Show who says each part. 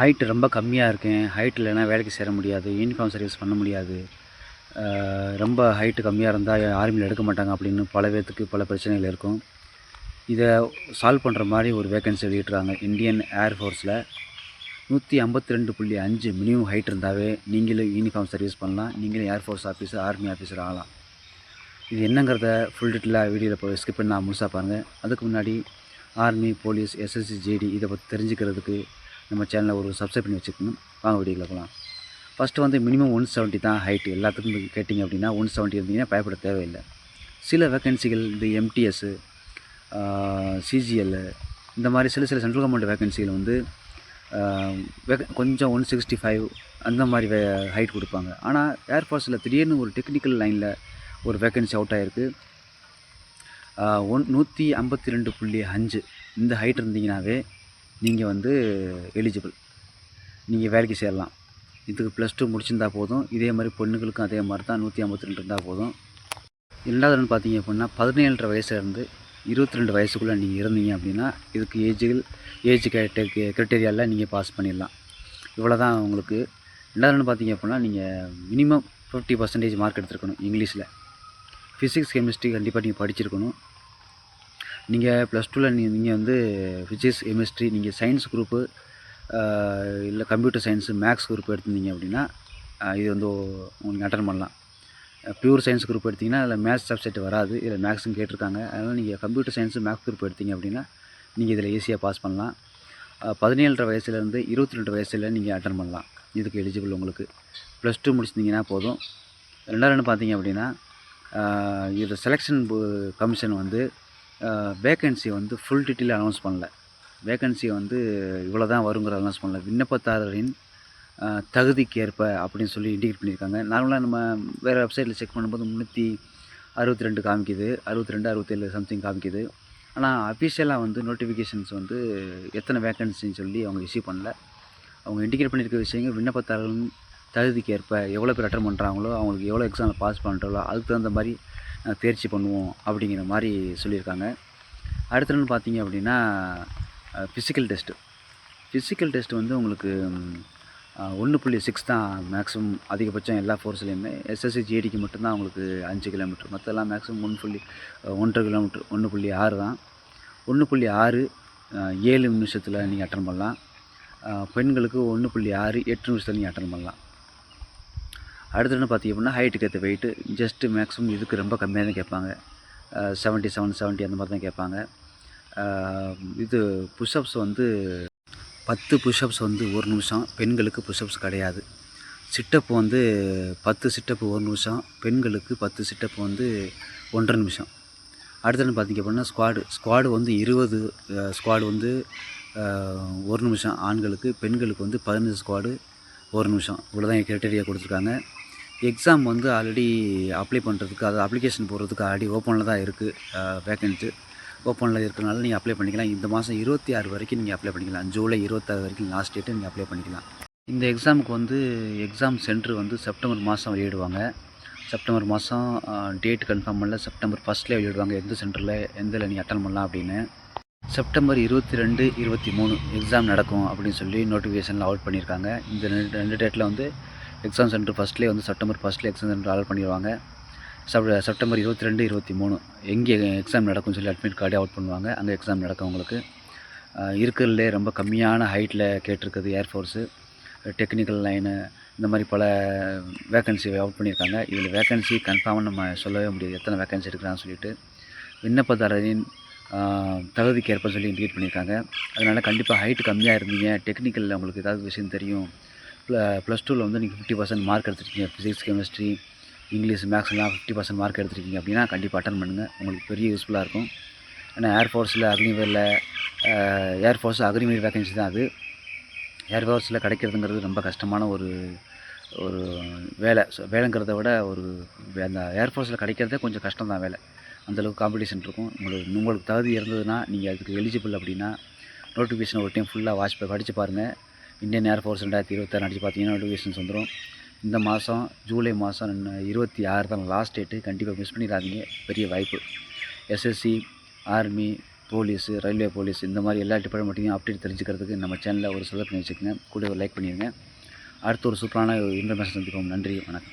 Speaker 1: Height ரொம்ப கம்மியாக இருக்கேன். ஹைட் இல்லைன்னா வேலைக்கு சேர முடியாது. யூனிஃபார்ம் சர்வீஸ் பண்ண முடியாது. ரொம்ப ஹைட்டு கம்மியாக இருந்தால் ஆர்மியில் எடுக்க மாட்டாங்க அப்படின்னு பல பேத்துக்கு பல பிரச்சனைகள் இருக்கும். இதை சால்வ் பண்ணுற மாதிரி ஒரு வேக்கன்சி வெளியிட்றாங்க. இந்தியன் ஏர்ஃபோர்ஸில் 152.5 மினிமம் ஹைட் இருந்தாவே நீங்களும் யூனிஃபார்ம் சர்வீஸ் பண்ணலாம். நீங்களும் ஏர்ஃபோர்ஸ் ஆஃபீஸர், ஆர்மி ஆஃபீஸர் ஆகலாம். இது என்னங்கிறத ஃபுல் டீட்டெயிலாக வீடியோவில் போய் ஸ்கிப் பண்ணி நான் முழுசாக பாருங்கள். அதுக்கு முன்னாடி ஆர்மி, போலீஸ், எஸ்எஸ்சி, ஜேடி இதை பற்றி தெரிஞ்சுக்கிறதுக்கு நம்ம சேனலை ஒரு சப்ஸ்கிரைப் பண்ணி வச்சுக்கணும். வாங்க வீடியோக்குள்ள போகலாம். ஃபஸ்ட்டு வந்து மினிமம் 170 தான் ஹைட்டு. எல்லாத்துக்கும் கேட்டிங்க அப்படின்னா 170 இருந்தீங்கன்னா பயப்பட தேவையில்லை. சில வேக்கன்சிகள் இந்த எம்டிஎஸ்ஸு, சிஜிஎல் இந்த மாதிரி சில சென்ட்ரல் கவர்மெண்ட் வேக்கன்சிகள் வந்து கொஞ்சம் 165 அந்த மாதிரி ஹைட் கொடுப்பாங்க. ஆனால் ஏர்ஃபோர்ஸில் திடீர்னு ஒரு டெக்னிக்கல் லைனில் ஒரு வேக்கன்சி அவுட் ஆகிருக்கு. 152.5 இந்த ஹைட் இருந்தீங்கன்னாவே நீங்கள் வந்து எலிஜிபிள், நீங்கள் வேலைக்கு சேரலாம். இதுக்கு +2 முடிச்சிருந்தா போதும். இதே மாதிரி பொண்ணுங்களுக்கும் அதே மாதிரி தான் 152 இருந்தால் போதும். ரெண்டாவது பார்த்தீங்க அப்படின்னா 17.5 வயசுலேருந்து 22 வயசுக்குள்ளே நீங்கள் இருந்தீங்க அப்படின்னா இதுக்கு ஏஜ் கிரைட்டீரியாவில் நீங்கள் பாஸ் பண்ணிடலாம். இவ்வளோ தான் உங்களுக்கு. ரெண்டாவது பார்த்தீங்க அப்படின்னா நீங்கள் மினிமம் 50% மார்க் எடுத்துருக்கணும். இங்கிலீஷில் ஃபிசிக்ஸ், கெமிஸ்ட்ரி கண்டிப்பாக நீங்கள் படிச்சிருக்கணும். நீங்கள் +2ல் நீங்கள் வந்து ஃபிசிக்ஸ், கெமிஸ்ட்ரி நீங்கள் சயின்ஸ் குரூப்பு இல்லை கம்ப்யூட்டர் சயின்ஸு, மேக்ஸ் குரூப் எடுத்திருந்தீங்க அப்படின்னா இது வந்து உங்களுக்கு அட்டன் பண்ணலாம். ப்யூர் சயின்ஸ் குரூப் எடுத்திங்கன்னா அதில் மேத்ஸ் சப்ஜெக்ட் வராது. இதில் மேக்ஸும் கேட்டிருக்காங்க. அதனால் நீங்கள் கம்ப்யூட்டர் சயின்ஸு, மேக்ஸ் குரூப் எடுத்தீங்க அப்படின்னா நீங்கள் இதில் ஈஸியாக பாஸ் பண்ணலாம். 17.5 வயசுலேருந்து 22 வயசில் நீங்கள் அட்டன் பண்ணலாம். இதுக்கு எலிஜிபிள் உங்களுக்கு. +2 முடிச்சிட்டிங்கன்னா போதும். ரெண்டாவது பார்த்தீங்க அப்படின்னா இது செலெக்ஷன் கமிஷன் வந்து வேக்கன்சி வந்து ஃபுல் டீட்டெயில் அனௌன்ஸ் பண்ணல. வேக்கன்சி வந்து இவ்வளோ தான் வருங்கிற அனௌன்ஸ் பண்ணல. விண்ணப்பதாரரின் தகுதிக்கேற்ப அப்படின்னு சொல்லி இண்டிகேட் பண்ணியிருக்காங்க. நார்மலாக நம்ம வேறு வெப்சைட்டில் செக் பண்ணும்போது 362 காமிக்குது, 62, 67 சம்திங் காமிக்குது. ஆனால் அஃபிஷியலாக வந்து நோட்டிஃபிகேஷன்ஸ் வந்து எத்தனை வேக்கன்சின்னு சொல்லி அவங்க இஷ்யூ பண்ணல. அவங்க இண்டிகேட் பண்ணியிருக்க விஷயங்கள் விண்ணப்பதாரரின் தகுதிக்கேற்ப எவ்வளோ பேர் அட்டன் பண்ணுறாங்களோ, அவங்களுக்கு எவ்வளோ எக்ஸாமில் பாஸ் பண்ணுறாங்களோ அதுக்கு தகுந்த மாதிரி தேர்ச்சி பண்ணுவோம் அப்படிங்கிற மாதிரி சொல்லியிருக்காங்க. அடுத்தது பார்த்தீங்க அப்படின்னா ஃபிசிக்கல் டெஸ்ட்டு வந்து உங்களுக்கு 1.6 தான் மேக்ஸிமம் அதிகபட்சம் எல்லா ஃபோர்ஸ்லேயுமே. எஸ்எஸ்சி, ஜேடிக்கு மட்டும்தான் உங்களுக்கு 5 கிலோமீட்டர். மற்றெல்லாம் மேக்ஸிமம் 1.5 கிலோமீட்டர், 1.6 தான். 1.6 7 நிமிஷத்தில் நீங்கள் அட்டன் பண்ணலாம். பெண்களுக்கு 1.6 8 நிமிஷத்தில் நீங்கள் அட்டன் பண்ணலாம். அடுத்து பார்த்தீங்க அப்படின்னா ஹைட்டுக்கு ஏற்ற வெயிட்டு ஜஸ்ட்டு மேக்ஸிமம் இதுக்கு ரொம்ப கம்மியாக தான் கேட்பாங்க. 77, 70 அந்த மாதிரி தான் கேட்பாங்க. இது புஷ்அப்ஸ் வந்து 10 புஷ்அப்ஸ் வந்து 1 நிமிஷம். பெண்களுக்கு புஷ்அப்ஸ் கிடையாது. சிட்டப் வந்து 10 சிட்டப்பு 1 நிமிஷம். பெண்களுக்கு 10 சிட்டப் வந்து 1.5 நிமிஷம். அடுத்தது பார்த்திங்க அப்படின்னா ஸ்குவாடு வந்து 20 ஸ்குவாடு வந்து 1 நிமிஷம் ஆண்களுக்கு. பெண்களுக்கு வந்து 15 ஸ்குவாடு 1 நிமிஷம். இவ்வளோ தான் கிரைட்டீரியா கொடுத்துருக்காங்க. எக்ஸாம் வந்து ஆல்ரெடி அப்ளை பண்ணுறதுக்கு, அது அப்ளிகேஷன் போடுறதுக்கு ஆல்ரெடி ஓப்பனில் தான் இருக்குது. வேக்கன்சி ஓப்பனில் இருக்கிறனால நீங்கள் அப்ளை பண்ணிக்கலாம். இந்த மாதம் 26 வரைக்கும் நீங்கள் அப்ளை பண்ணிக்கலாம். ஜூலை 26 வரைக்கும் லாஸ்ட் டேட்டு நீங்கள் அப்ளை பண்ணிக்கலாம். இந்த எக்ஸாமுக்கு வந்து எக்ஸாம் சென்டர் வந்து செப்டம்பர் மாதம் வெளியிடுவாங்க. செப்டம்பர் மாதம் டேட் கன்ஃபார்ம் பண்ணல. செப்டம்பர் 1ஸ்ட்லேயே வெளியிடுவாங்க எந்த சென்டரில் எந்தில் நீங்கள் அட்டன் பண்ணலாம் அப்படின்னு. செப்டம்பர் 22, 23 எக்ஸாம் நடக்கும் அப்படின்னு சொல்லி நோட்டிஃபிகேஷனில் அவுட் பண்ணியிருக்காங்க. இந்த ரெண்டு டேட்டில் வந்து எக்ஸாம் சென்டர் ஃபஸ்ட்லேயே வந்து செப்டம்பர் 1 எக்ஸாம் சென்டர் அலாட் பண்ணிடுவாங்க. செப்டம்பர் 22, 23 எங்கே எக்ஸாம் நடக்கும்னு சொல்லி அட்மிட் கார்டே அவுட் பண்ணுவாங்க. அங்கே எக்ஸாம் நடக்கும் உங்களுக்கு. இருக்கிறதுலே ரொம்ப கம்மியான ஹைட்டில் கேட்டிருக்குது ஏர்ஃபோர்ஸு, டெக்னிக்கல் லைனு இந்த மாதிரி பல வேக்கன்சி அவுட் பண்ணியிருக்காங்க. இதில் வேக்கன்சி கன்ஃபார்மாக நம்ம சொல்லவே முடியாது எத்தனை வேக்கன்சி இருக்கிறான்னு சொல்லிட்டு. விண்ணப்பதாரரின் தகுதிக்கு ஏற்ப சொல்லி இண்டிகேட் பண்ணியிருக்காங்க. அதனால் கண்டிப்பாக ஹைட்டு கம்மியாக இருந்தீங்க, டெக்னிக்கலில் உங்களுக்கு ஏதாவது விஷயம் தெரியும், +2ல் வந்து நீங்கள் 50% மார்க் எடுத்துருக்கீங்க, ஃபிசிக்ஸ், கெமிஸ்ட்ரி, இங்கிலீஷ், மேக்ஸ்லாம் 50% மார்க் எடுத்துருக்கீங்க அப்படின்னா கண்டிப்பாக அட்டன் பண்ணுங்கள். உங்களுக்கு பெரிய யூஸ்ஃபுல்லாக இருக்கும். ஏன்னா ஏர்ஃபோர்ஸில் அக்னிவேல் வேக்கன்சி தான் அது. ஏர்ஃபோர்ஸில் கிடைக்கிறதுங்கிறது ரொம்ப கஷ்டமான ஒரு வேலை. வேலைங்கிறத விட அந்த ஏர்ஃபோர்ஸில் கிடைக்கிறதே கொஞ்சம் கஷ்டம் தான் வேலை. அந்தளவுக்கு காம்படிஷன் இருக்கும். உங்களுக்கு தகுதி இருந்ததுன்னா நீங்கள் அதுக்கு எலிஜிபிள் அப்படின்னா நோட்டிஃபிகேஷன் ஒரு டைம் ஃபுல்லாக படித்து பாருங்கள். இந்தியன் ஏர்ஃபோர்ஸ் 2026 அடித்து பார்த்தீங்கன்னா நோட்டிஃபிகேஷன்ஸ் வந்துடும். இந்த மாதம் ஜூலை மாதம் 26 தான் லாஸ்ட் டேட்டு. கண்டிப்பாக மிஸ் பண்ணிடாதீங்க. பெரிய வாய்ப்பு. SSC, army, police, railway police இந்த மாதிரி எல்லா டிபார்ட்மெண்ட்டையும் அப்டேட் தெரிஞ்சுக்கிறதுக்கு நம்ம சேனலை ஒரு சப்ஸ்கிரைப் பண்ணி வச்சுக்கோங்க. கூட ஒரு லைக் பண்ணிடுங்க. அடுத்த ஒரு சூப்பரான இன்ஃபர்மேஷன் சந்திப்போம். நன்றி, வணக்கம்.